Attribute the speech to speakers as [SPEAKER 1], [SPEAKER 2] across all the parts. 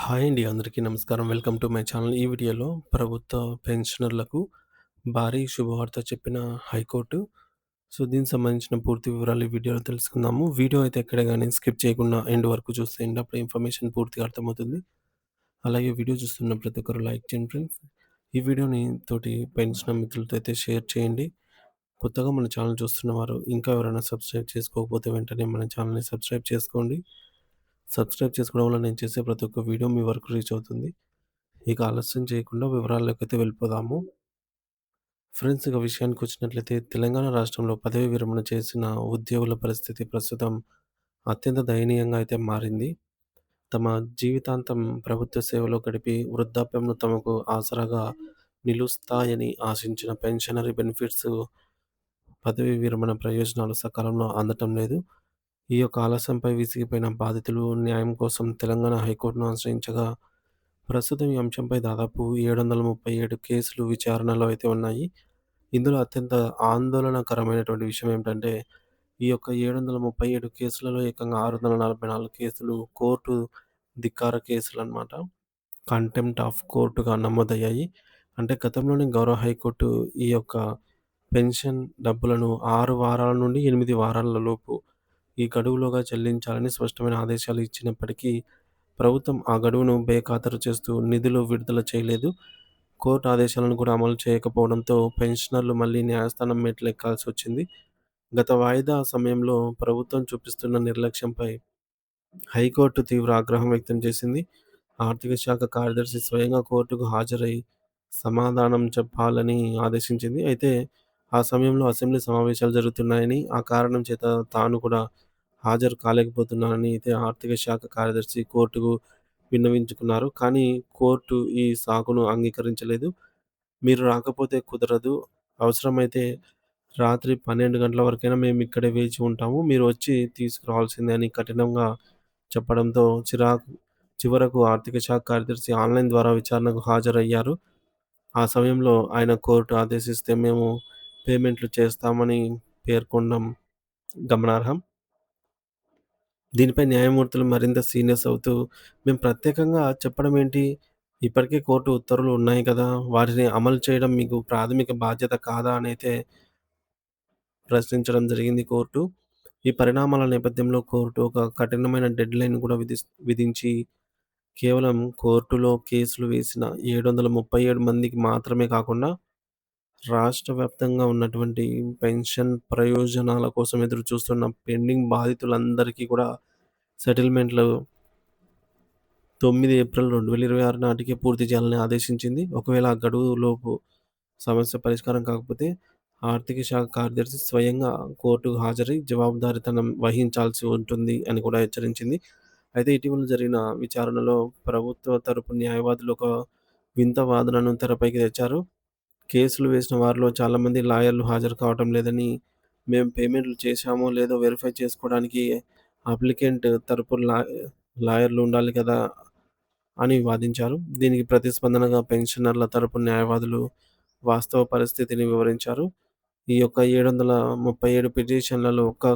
[SPEAKER 1] Hi అండి. అందరికీ నమస్కారం. Welcome to my channel. ఈ వీడియోలో ప్రభుత్వ పెన్షనర్లకు భారీ శుభవార్త చెప్పిన హైకోర్టు. దీనికి సంబంధించిన పూర్తి వివరాలు ఈ వీడియోలో తెలుసుకుందాము. వీడియో అయితే ఎక్కడ గాని స్కిప్ చేయకుండా ఎండ్ వరకు చూసేయండి. అప్పుడు ఇన్ఫర్మేషన్ పూర్తిగా అర్థమవుతుంది. అలాగే వీడియో చూస్తున్న ప్రతి ఒక్కరు లైక్ చేయండి ఫ్రెండ్స్. ఈ వీడియోని తోటి పెన్షనర్ మిత్రులతో అయితే షేర్ చేయండి. కొత్తగా మన ఛానల్ చూస్తున్న వారు ఇంకా ఎవరైనా సబ్స్క్రైబ్ చేసుకోకపోతే వెంటనే మన ఛానల్‌ని సబ్స్క్రైబ్ చేసుకోండి. సబ్స్క్రైబ్ చేసుకోవడం వల్ల నేను చేసే ప్రతి ఒక్క వీడియో మీ వరకు రీచ్ అవుతుంది. ఇక ఆలస్యం చేయకుండా వివరాల్లోకైతే వెళ్ళిపోదాము. ఫ్రెండ్స్, ఇక విషయానికొచ్చినట్లయితే తెలంగాణ రాష్ట్రంలో పదవీ విరమణ చేసిన ఉద్యోగుల పరిస్థితి ప్రస్తుతం అత్యంత దయనీయంగా అయితే మారింది. తమ జీవితాంతం ప్రభుత్వ సేవలో గడిపి వృద్ధాప్యంలో తమకు ఆసరాగా నిలుస్తాయని ఆశించిన పెన్షనరీ బెనిఫిట్స్, పదవీ విరమణ ప్రయోజనాలు సకాలంలో అందటం లేదు. ఈ యొక్క ఆలస్యంపై విసిగిపోయిన బాధితులు న్యాయం కోసం తెలంగాణ హైకోర్టును ఆశ్రయించగా, ప్రస్తుతం ఈ అంశంపై దాదాపు 737 కేసులు విచారణలో అయితే ఉన్నాయి. ఇందులో అత్యంత ఆందోళనకరమైనటువంటి విషయం ఏమిటంటే, ఈ యొక్క 737 కేసులలో ఏకంగా 644 కేసులు కోర్టు ధిక్కార కేసులనమాట. కంటెంప్ట్ ఆఫ్ కోర్ట్‌గా నమోదయ్యాయి. అంటే గతంలోనే గౌరవ హైకోర్టు ఈ యొక్క పెన్షన్ డబ్బులను 6 వారాల నుండి 8 వారాల లోపు ఈ గడువులోగా చెల్లించాలని స్పష్టమైన ఆదేశాలు ఇచ్చినప్పటికీ, ప్రభుత్వం ఆ గడువును బేఖాతరు చేస్తూ నిధులు విడుదల చేయలేదు. కోర్టు ఆదేశాలను కూడా అమలు చేయకపోవడంతో పెన్షనర్లు మళ్ళీ న్యాయస్థానం మెట్లెక్కాల్సొచ్చింది. గత వాయిదా సమయంలో ప్రభుత్వం చూపిస్తున్న నిర్లక్ష్యంపై హైకోర్టు తీవ్ర ఆగ్రహం వ్యక్తం చేసింది. ఆర్థిక శాఖ కార్యదర్శి స్వయంగా కోర్టుకు హాజరై సమాధానం చెప్పాలని ఆదేశించింది. అయితే ఆ సమయంలో అసెంబ్లీ సమావేశాలు జరుగుతున్నాయని, ఆ కారణం చేత తాను కూడా హాజరు కాలేకపోతున్నానని అయితే ఆర్థిక శాఖ కార్యదర్శి కోర్టుకు విన్నవించుకున్నారు. కానీ కోర్టు ఈ సాకును అంగీకరించలేదు. "మీరు రాకపోతే కుదరదు. అవసరమైతే రాత్రి 12 గంటల వరకైనా మేమిక్కడే వేచి ఉంటాము. మీరు వచ్చి తీసుకురావాల్సిందే" అని కఠినంగా చెప్పడంతో చివరకు ఆర్థిక శాఖ కార్యదర్శి ఆన్‌లైన్ ద్వారా విచారణకు హాజరయ్యారు. ఆ సమయంలో ఆయన కోర్టు ఆదేశిస్తే మేము పేమెంట్లు చేస్తామని పేర్కొనడం గమనార్హం. దీనిపై న్యాయమూర్తులు మరింత సీరియస్ అవుతూ, "మేము ప్రత్యేకంగా చెప్పడం ఏంటి? ఇప్పటికే కోర్టు ఉత్తర్వులు ఉన్నాయి కదా! వాటిని అమలు చేయడం మీకు ప్రాథమిక బాధ్యత కాదా?" అనైతే ప్రశ్నించడం జరిగింది కోర్టు. ఈ పరిణామాల నేపథ్యంలో కోర్టు ఒక కఠినమైన డెడ్‌లైన్ కూడా విధించి, కేవలం కోర్టులో కేసులు వేసిన 737 మందికి మాత్రమే కాకుండా, రాష్ట్ర వ్యాప్తంగా ఉన్నటువంటి పెన్షన్ ప్రయోజనాల కోసం ఎదురు చూస్తున్న పెండింగ్ బాధితులందరికీ కూడా సెటిల్‌మెంట్‌లు 9 ఏప్రిల్ 2026 నాటికి పూర్తి చేయాలని ఆదేశించింది. ఒకవేళ ఆ గడువులోపు సమస్య పరిష్కారం కాకపోతే ఆర్థిక శాఖ కార్యదర్శి స్వయంగా కోర్టుకు హాజరై జవాబుదారీతనం వహించాల్సి ఉంటుంది అని కూడా హెచ్చరించింది. అయితే ఇటీవల జరిగిన విచారణలో ప్రభుత్వ తరపు న్యాయవాదులు ఒక వింత వాదనను తెరపైకి తెచ్చారు. కేసులు వేసిన వారిలో చాలామంది లాయర్‌లు హాజరు కావటం లేదని, మేము పేమెంట్‌లు చేశామో లేదో వెరిఫై చేసుకోవడానికి అప్లికెంట్ తరపు లాయర్‌లు ఉండాలి కదా! అని వాదించారు. దీనికి ప్రతిస్పందనగా పెన్షనర్ల తరపు న్యాయవాదులు వాస్తవ పరిస్థితిని వివరించారు. ఈ యొక్క 737 పిటిషన్‌లలో ఒక్కో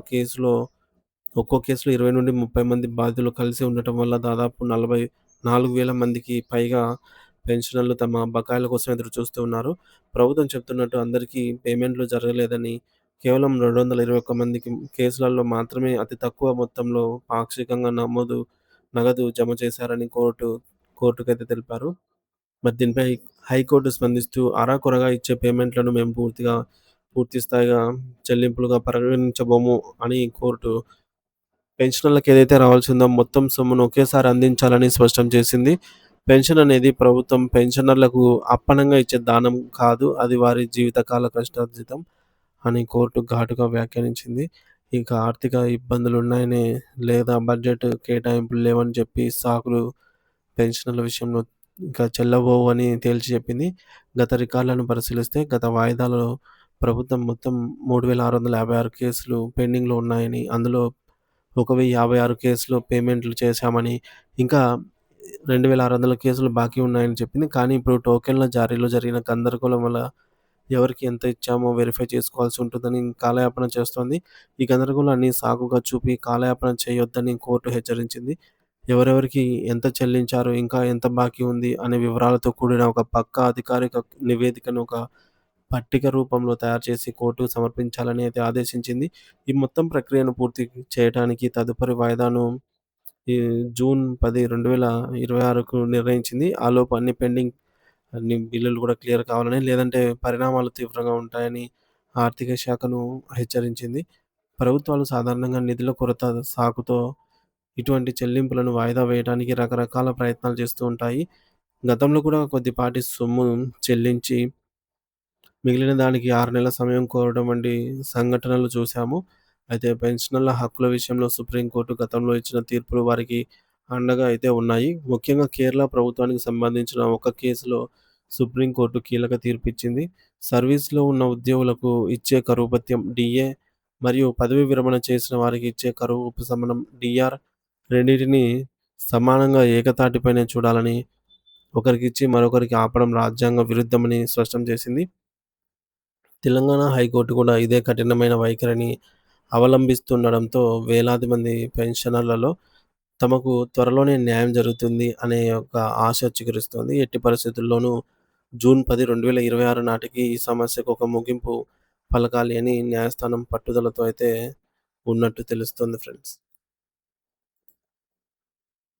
[SPEAKER 1] కేసులో 20-30 మంది బాధితులు కలిసి ఉండటం వల్ల దాదాపు 44,000 మందికి పైగా పెన్షనర్లు తమ బకాయిల కోసం ఎదురు చూస్తూ ఉన్నారు. ప్రభుత్వం చెప్తున్నట్టు అందరికీ పేమెంట్‌లు జరగలేదని, కేవలం 221 మందికి కేసులలో మాత్రమే అతి తక్కువ మొత్తంలో పాక్షికంగా నగదు జమ చేశారని కోర్టుకైతే తెలిపారు. మరి దీనిపై హైకోర్టు స్పందిస్తూ అరాకొరగా ఇచ్చే పేమెంట్‌లను మేము పూర్తి స్థాయిగా చెల్లింపులుగా పరిగణించబోము అని కోర్టు పెన్షనర్లకు ఏదైతే రావాల్సిందో మొత్తం సొమ్మును ఒకేసారి అందించాలని స్పష్టం చేసింది. పెన్షన్ అనేది ప్రభుత్వం పెన్షనర్లకు అప్పనంగా ఇచ్చే దానం కాదు. అది వారి జీవితకాల కష్టార్జితం అని కోర్టు ఘాటుగా వ్యాఖ్యానించింది. ఇక ఆర్థిక ఇబ్బందులున్నాయని లేదా బడ్జెట్ కేటాయింపులు లేవని చెప్పి సాకులు పెన్షనర్ల విషయంలో ఇంకా చెల్లబోవు అని తేల్చి చెప్పింది. గత రికార్డులను పరిశీలిస్తే గత వాయిదాలలో ప్రభుత్వం మొత్తం 3,656 కేసులు పెండింగ్‌లో ఉన్నాయని, అందులో 1,056 కేసులు పేమెంట్లు చేశామని, ఇంకా 2,600 కేసులు బాకీ ఉన్నాయని చెప్పింది. కానీ ఇప్పుడు టోకెన్‌ల జారీలో జరిగిన గందరగోళం వల్ల ఎవరికి ఎంత ఇచ్చామో వెరిఫై చేసుకోవాల్సి ఉంటుందని కాలయాపన చేస్తోంది. ఈ గందరగోళాన్ని సాకుగా చూపి కాలయాపన చేయొద్దని కోర్టు హెచ్చరించింది. ఎవరెవరికి ఎంత చెల్లించారు, ఇంకా ఎంత బాకీ ఉంది అనే వివరాలతో కూడిన ఒక పక్కా అధికారిక నివేదికను ఒక పట్టిక రూపంలో తయారు చేసి కోర్టుకు సమర్పించాలని అయితే ఆదేశించింది. ఈ మొత్తం ప్రక్రియను పూర్తి చేయటానికి తదుపరి వాయిదాను ఈ జూన్ 10, 2026కు నిర్ణయించింది. ఆలోపు అన్ని బిల్లులు కూడా క్లియర్ కావాలని, లేదంటే పరిణామాలు తీవ్రంగా ఉంటాయని ఆర్థిక శాఖను హెచ్చరించింది. ప్రభుత్వాలు సాధారణంగా నిధుల కొరత సాకుతో ఇటువంటి చెల్లింపులను వాయిదా వేయడానికి రకరకాల ప్రయత్నాలు చేస్తూ ఉంటాయి. గతంలో కూడా కొద్దిపాటి సొమ్ము చెల్లించి మిగిలిన దానికి 6 నెలల సమయం కోరడం వంటి సంఘటనలు చూసాము. అయితే పెన్షనర్ల హక్కుల విషయంలో సుప్రీంకోర్టు గతంలో ఇచ్చిన తీర్పులు వారికి అండగా అయితే ఉన్నాయి. ముఖ్యంగా కేరళ ప్రభుత్వానికి సంబంధించిన ఒక కేసులో సుప్రీంకోర్టు కీలక తీర్పిచ్చింది. సర్వీస్‌లో ఉన్న ఉద్యోగులకు ఇచ్చే కరువు భత్యం డీఏ మరియు పదవీ విరమణ చేసిన వారికి ఇచ్చే కరువు ఉపశమనం డీఆర్ రెండిటిని సమానంగా ఏకతాటిపైనే చూడాలని, ఒకరికిచ్చి మరొకరికి ఆపడం రాజ్యాంగ విరుద్ధమని స్పష్టం చేసింది. తెలంగాణ హైకోర్టు కూడా ఇదే కఠినమైన వైఖరిని అవలంబిస్తుండడంతో వేలాది మంది పెన్షనర్లలో తమకు త్వరలోనే న్యాయం జరుగుతుంది అనే ఒక ఆశ చిగురిస్తోంది. ఎట్టి పరిస్థితుల్లోనూ జూన్ 10, 2026 నాటికి ఈ సమస్యకు ఒక ముగింపు పలకాలి అని న్యాయస్థానం పట్టుదలతో అయితే ఉన్నట్టు తెలుస్తుంది ఫ్రెండ్స్.